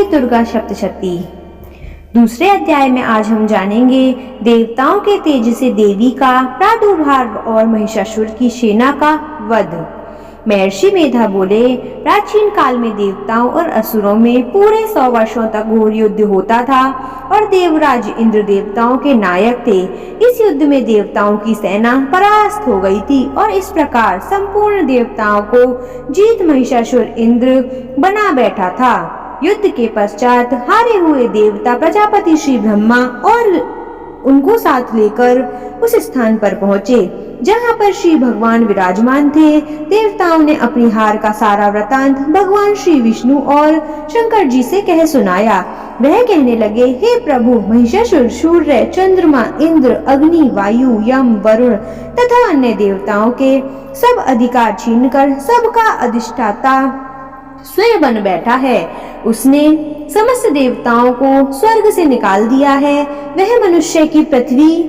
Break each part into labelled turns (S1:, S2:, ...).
S1: दुर्गा सप्तशती। दूसरे अध्याय में आज हम जानेंगे देवताओं के तेज से देवी का प्रादुर्भाव और महिषासुर की सेना का वध। महर्षि मेधा बोले, प्राचीन काल में देवताओं और असुरों में पूरे 100 वर्षों तक घोर युद्ध होता था और देवराज इंद्र देवताओं के नायक थे। इस युद्ध में देवताओं की सेना परास्त हो गई थी और इस प्रकार संपूर्ण देवताओं को जीत महिषासुर इंद्र बना बैठा था। युद्ध के पश्चात हारे हुए देवता प्रजापति श्री ब्रह्मा और उनको साथ लेकर उस स्थान पर पहुँचे जहाँ पर श्री भगवान विराजमान थे। देवताओं ने अपनी हार का सारा वृतांत भगवान श्री विष्णु और शंकर जी से कह सुनाया। वह कहने लगे, हे प्रभु, महिषासुर सूर्य, चंद्रमा, इंद्र, अग्नि, वायु, यम, वरुण तथा अन्य देवताओं के सब अधिकार छीनकर सबका अधिष्ठाता स्वयं बन बैठा है। उसने समस्त देवताओं को स्वर्ग से निकाल दिया है। वह मनुष्य की पृथ्वी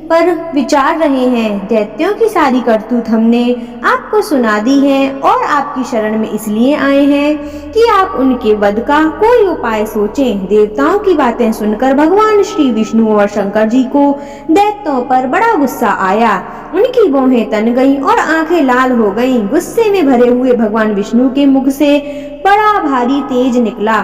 S1: पर विचार रहे हैं। दैत्यों की सारी करतूत हमने आपको सुना दी है और आपकी शरण में इसलिए आए हैं कि आप उनके वध का कोई उपाय सोचें। देवताओं की बातें सुनकर भगवान श्री विष्णु और शंकर जी को दैत्यों पर बड़ा गुस्सा आया। उनकी भौहें तन गईं और आंखें लाल हो गईं। गुस्से में भरे हुए भगवान विष्णु के मुख से बड़ा भारी तेज निकला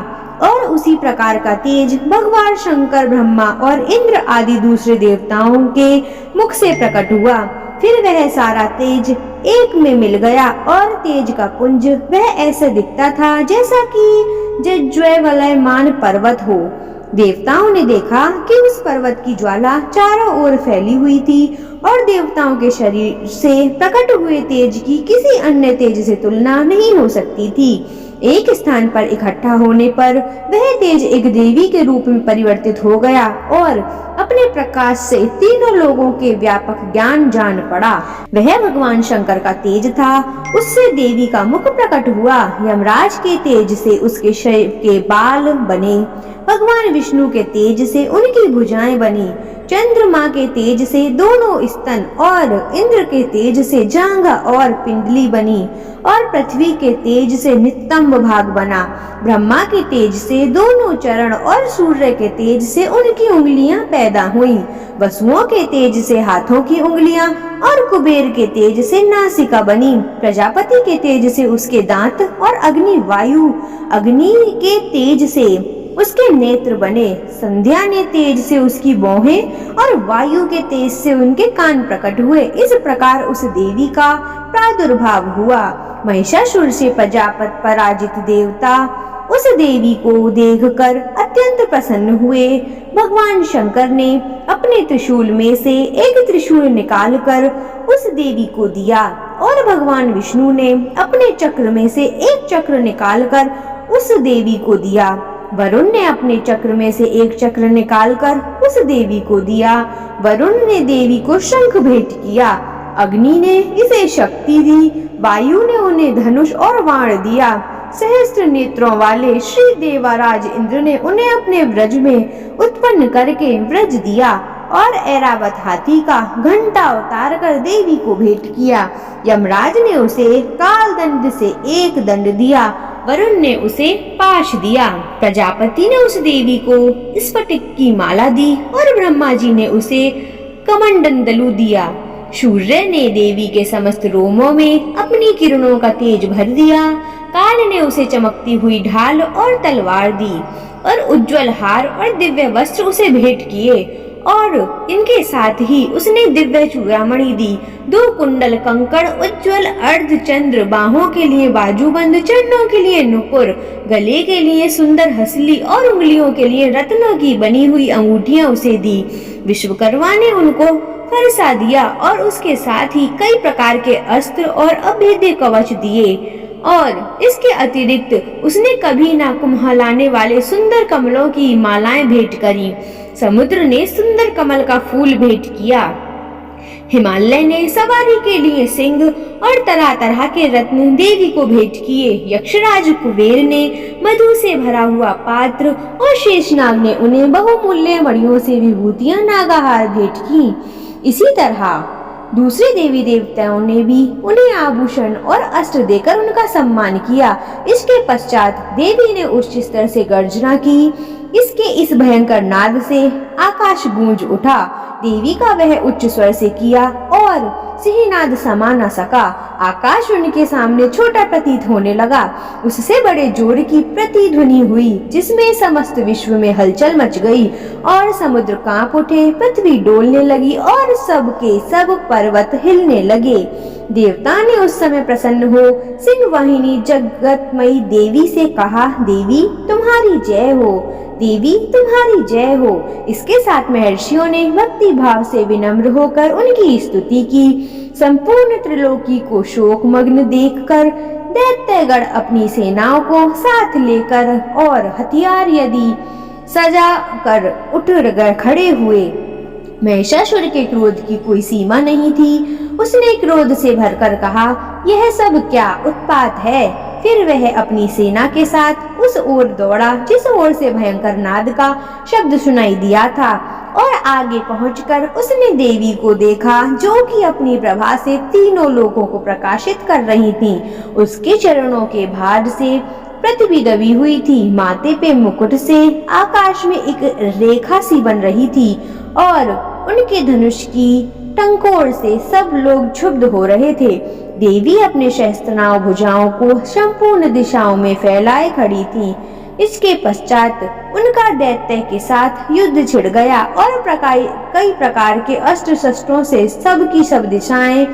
S1: और उसी प्रकार का तेज भगवान शंकर, ब्रह्मा और इंद्र आदि दूसरे देवताओं के मुख से प्रकट हुआ। फिर वह सारा तेज एक में मिल गया और तेज का पुंज वह ऐसा दिखता था जैसा कि ज्वालायमान पर्वत हो। देवताओं ने देखा कि उस पर्वत की ज्वाला चारों ओर फैली हुई थी और देवताओं के शरीर से प्रकट हुए तेज की किसी अन्य तेज से तुलना नहीं हो सकती थी। एक स्थान पर इकट्ठा होने पर वह तेज एक देवी के रूप में परिवर्तित हो गया और अपने प्रकाश से तीनों लोगों के व्यापक ज्ञान जान पड़ा। वह भगवान शंकर का तेज था। उससे देवी का मुख प्रकट हुआ। यमराज के तेज से उसके शरीर के बाल बने। भगवान विष्णु के तेज से उनकी भुजाएं बनी। चंद्रमा के तेज से दोनों स्तन और इंद्र के तेज से जांघा और पिंडली बनी और पृथ्वी के तेज से नितंब भाग बना। ब्रह्मा के तेज से दोनों चरण और सूर्य के तेज से उनकी उंगलियां पैदा हुईं। वसुओं के तेज से हाथों की उंगलियां और कुबेर के तेज से नासिका बनी। प्रजापति के तेज से उसके दांत और अग्नि के तेज से उसके नेत्र बने। संध्या ने तेज से उसकी भौहें और वायु के तेज से उनके कान प्रकट हुए। इस प्रकार उस देवी का प्रादुर्भाव हुआ। महिषासुर से प्रजापत पराजित देवता उस देवी को देखकर अत्यंत प्रसन्न हुए। भगवान शंकर ने अपने त्रिशूल में से एक त्रिशूल निकालकर उस देवी को दिया और भगवान विष्णु ने अपने चक्र में से एक चक्र निकालकर उस देवी को दिया। वरुण ने अपने चक्र में से एक चक्र निकालकर उस देवी को दिया। वरुण ने देवी को शंख भेंट किया। अग्नि ने इसे शक्ति दी। वायु ने उन्हें धनुष और बाण दिया। सहस्त्र नेत्रों वाले श्री देवराज इंद्र ने उन्हें अपने व्रज में उत्पन्न करके व्रज दिया और ऐरावत हाथी का घंटा उतार कर देवी को भेंट किया। यमराज ने उसे काल दंड से एक दंड दिया। वरुण ने उसे पाश दिया। प्रजापति ने उस देवी को स्फटिक की माला दी और ब्रह्मा जी ने उसे कमंडलु दिया। सूर्य ने देवी के समस्त रोमों में अपनी किरणों का तेज भर दिया। काल ने उसे चमकती हुई ढाल और तलवार दी और उज्जवल हार और दिव्य वस्त्र उसे भेंट किए और इनके साथ ही उसने दिव्य चूड़ामणि दी। 2 कुंडल कंकड़, उज्जवल अर्धचंद्र, बाहों के लिए बाजूबंद, चरणों के लिए नुपुर, गले के लिए सुंदर हसली और उंगलियों के लिए रत्नों की बनी हुई अंगूठियां उसे दी। विश्वकर्मा ने उनको फरसा दिया और उसके साथ ही कई प्रकार के अस्त्र और अभेद्य कवच दिए और इसके अतिरिक्त उसने कभी ना कुम्हलाने वाले सुंदर कमलों की मालाएं भेंट करी। समुद्र ने सुंदर कमल का फूल भेंट किया। हिमालय ने सवारी के लिए सिंह और तरह तरह के रत्न देवी को भेंट किए। यक्षराज कुबेर ने मधु से भरा हुआ पात्र और शेषनाग ने उन्हें बहुमूल्य मणियों से विभूतियां नागाहार भेंट की। इसी तरह दूसरे देवी देवताओं ने भी उन्हें आभूषण और अस्त्र देकर उनका सम्मान किया। इसके पश्चात देवी ने उच्च स्तर से गर्जना की। इसके इस भयंकर नाद से आकाश गूंज उठा। देवी का वह उच्च स्वर से किया और सिंहनाद समा न सका। आकाश उनके सामने छोटा प्रतीत होने लगा। उससे बड़े जोर की प्रतिध्वनि हुई जिसमें समस्त विश्व में हलचल मच गई और समुद्र कांप उठे, पृथ्वी डोलने लगी और सब के सब पर्वत हिलने लगे। देवता ने उस समय प्रसन्न हो सिंह वाहिनी जगतमयी देवी से कहा, देवी तुम्हारी जय हो, देवी तुम्हारी जय हो। इसके साथ महर्षियों ने भक्ति भाव से विनम्र होकर उनकी स्तुति की। संपूर्ण त्रिलोकी को शोक मग्न देखकर दैत्यगण अपनी सेनाओं को साथ लेकर और हथियार यदि सजा कर उठ खड़े हुए। महिषासुर के क्रोध की कोई सीमा नहीं थी। उसने क्रोध से भरकर कहा, यह सब क्या उत्पात है। फिर वह अपनी सेना के साथ उस ओर दौड़ा जिस ओर से भयंकर नाद का शब्द सुनाई दिया था और आगे पहुंचकर उसने देवी को देखा जो कि अपनी प्रभा से तीनों लोगों को प्रकाशित कर रही थी। उसके चरणों के भार से पृथ्वी दबी हुई थी। माथे पे मुकुट से आकाश में एक रेखा सी बन रही थी और उनके धनुष की टंकोर से सब लोग क्षुब्ध हो रहे थे। देवी अपने सहस्त्रनाव भुजाओं को संपूर्ण दिशाओं में फैलाए खड़ी थी। इसके पश्चात उनका दैत्य के साथ युद्ध छिड़ गया और कई प्रकार के अस्त्र शस्त्रों से सब की सब दिशाएं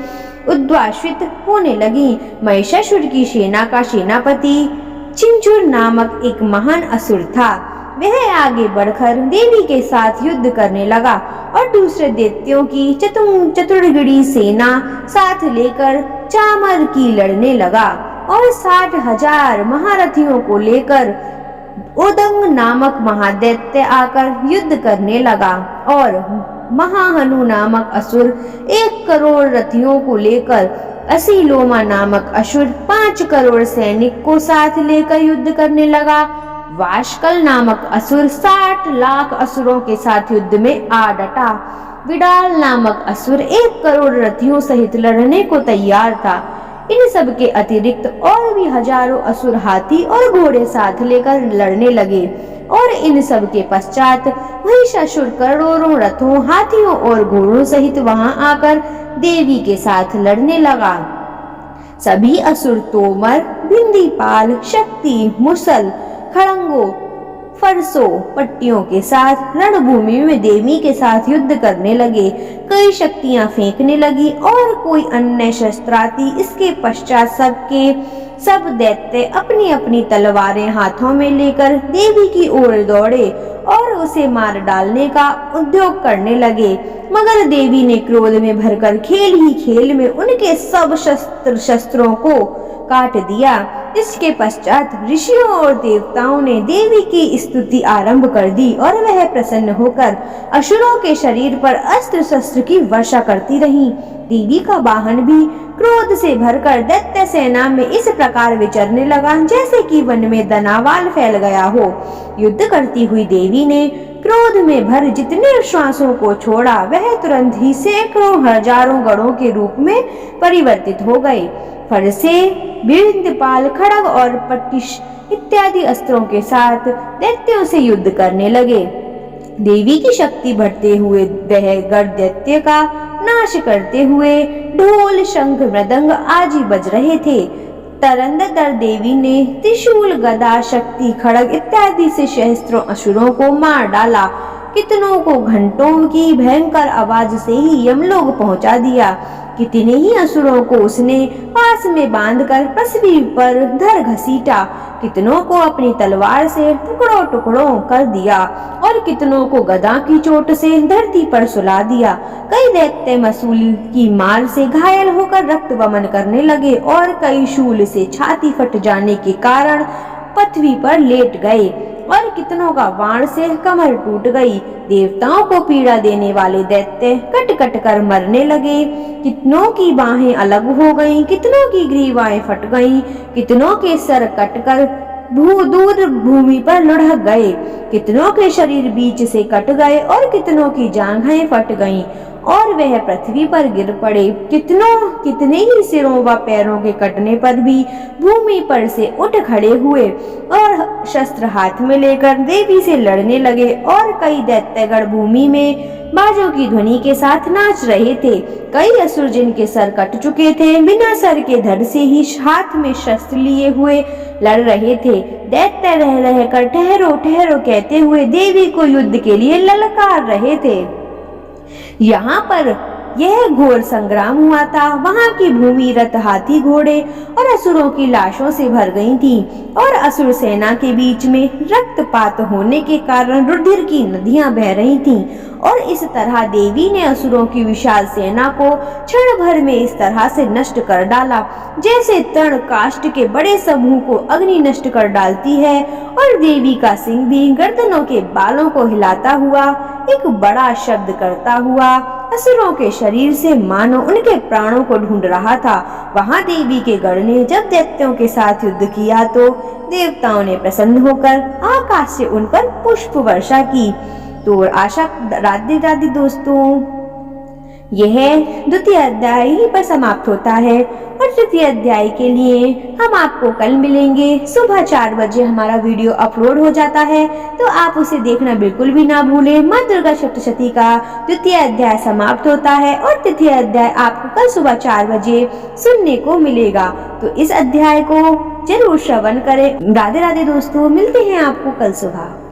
S1: उद्वासित होने लगी। महिषासुर की सेना का सेनापति चिंचुर नामक एक महान असुर था। वह आगे बढ़कर देवी के साथ युद्ध करने लगा और दूसरे दैत्यों की चतुर्गिड़ी सेना साथ लेकर चामर की लड़ने लगा और 60,000 महारथियों को लेकर उदंग नामक महादैत्य आकर युद्ध करने लगा और महाहनु नामक असुर 1 करोड़ रथियों को लेकर असीलोमा नामक असुर 5 करोड़ सैनिक को साथ लेकर युद्ध करने लगा। वाशकल नामक असुर 60 लाख असुरों के साथ युद्ध में आ डटा। विडाल नामक असुर 1 करोड़ रथियों सहित लड़ने को तैयार था। इन सब के अतिरिक्त और भी हजारों असुर हाथी और घोड़े साथ लेकर लड़ने लगे और इन सब के पश्चात महिषासुर करोड़ों रथों, हाथियों और घोड़ों सहित वहां आकर देवी के साथ लड़ने लगा। सभी असुर तोमर, भिंदीपाल, शक्ति, मुसल, खड़ंगों, फरसों, पट्टियों के साथ रणभूमि में देवी के साथ युद्ध करने लगे। कई शक्तियां फेंकने लगी और कोई अन्य शस्त्राती। इसके पश्चात सब दैत्य अपनी अपनी तलवारें हाथों में लेकर देवी की ओर दौड़े और उसे मार डालने का उद्योग करने लगे। मगर देवी ने क्रोध में भरकर खेल ही खेल में उनके सब शस्त्रों को काट दिया। इसके पश्चात ऋषियों और देवताओं ने देवी की स्तुति आरंभ कर दी और वह प्रसन्न होकर असुरों के शरीर पर अस्त्र शस्त्र की वर्षा करती रही। देवी का वाहन भी क्रोध से भरकर दैत्य सेना में इस प्रकार विचरने लगा जैसे कि वन में दनावाल फैल गया हो। युद्ध करती हुई देवी ने क्रोध में भर जितने श्वासों को छोड़ा वह तुरंत ही सैकड़ों हजारों गणों के रूप में परिवर्तित हो गए। फरसे, भिंदीपाल, खड़ग और पट्टिश इत्यादि अस्त्रों के साथ दैत्यों से युद्ध करने लगे। देवी की शक्ति बढ़ते हुए वह गढ़ दैत्य का नाश करते हुए ढोल, शंख, मृदंग आदि बज रहे थे। तरंदर देवी ने त्रिशूल, गदा, शक्ति, खड़ग इत्यादि से सहस्त्रों असुरों को मार डाला। कितनों को घंटों की भयंकर आवाज से ही यमलोक पहुंचा दिया। कितने ही असुरों को उसने पास में बांधकर पृथ्वी पर धर घसीटा। कितनों को अपनी तलवार से टुकड़ों टुकड़ों कर दिया और कितनों को गदा की चोट से धरती पर सुला दिया। कई दैत्य मसूल की मार से घायल होकर रक्त वमन करने लगे और कई शूल से छाती फट जाने के कारण पृथ्वी पर लेट गए और कितनों का बाण से कमर टूट गई। देवताओं को पीड़ा देने वाले दैत्य कट कट कर मरने लगे। कितनों की बाहें अलग हो गईं, कितनों की ग्रीवाएं फट गईं, कितनों के सर कटकर दूर भूमि पर लुढ़क गए। कितनों के शरीर बीच से कट गए और कितनों की जांघें फट गईं और वह पृथ्वी पर गिर पड़े। कितने ही सिरों व पैरों के कटने पर भी भूमि पर से उठ खड़े हुए और शस्त्र हाथ में लेकर देवी से लड़ने लगे और कई दैत्यगण भूमि में बाजों की ध्वनि के साथ नाच रहे थे। कई असुर जिनके सर कट चुके थे बिना सर के धड़ से ही हाथ में शस्त्र लिए हुए लड़ रहे थे। दैत्य रह रहकर ठहरो ठहरो कहते हुए देवी को युद्ध के लिए ललकार रहे थे। यहाँ पर यह घोर संग्राम हुआ था। वहां की भूमि रथ, हाथी, घोड़े और असुरों की लाशों से भर गई थी और असुर सेना के बीच में रक्तपात होने के कारण रुधिर की नदियां बह रही थीं और इस तरह देवी ने असुरों की विशाल सेना को क्षण भर में इस तरह से नष्ट कर डाला जैसे तृण काष्ठ के बड़े समूह को अग्नि नष्ट कर डालती है। और देवी का सिंह भी गर्दनों के बालों को हिलाता हुआ एक बड़ा शब्द करता हुआ असुरों के शरीर से मानो उनके प्राणों को ढूंढ रहा था। वहां देवी के गण ने जब दैत्यों के साथ युद्ध किया तो देवताओं ने प्रसन्न होकर आकाश से उन पर पुष्प वर्षा की। तो आशा राधे राधे दोस्तों, यह द्वितीय अध्याय यहीं पर समाप्त होता है और तृतीय अध्याय के लिए हम आपको कल मिलेंगे। सुबह 4 बजे हमारा वीडियो अपलोड हो जाता है तो आप उसे देखना बिल्कुल भी ना भूलें। माँ दुर्गा सप्तशती का द्वितीय अध्याय समाप्त होता है और तृतीय अध्याय आपको कल सुबह 4 बजे सुनने को मिलेगा। तो इस अध्याय को जरूर श्रवण करें। राधे राधे दोस्तों, मिलते हैं आपको कल सुबह।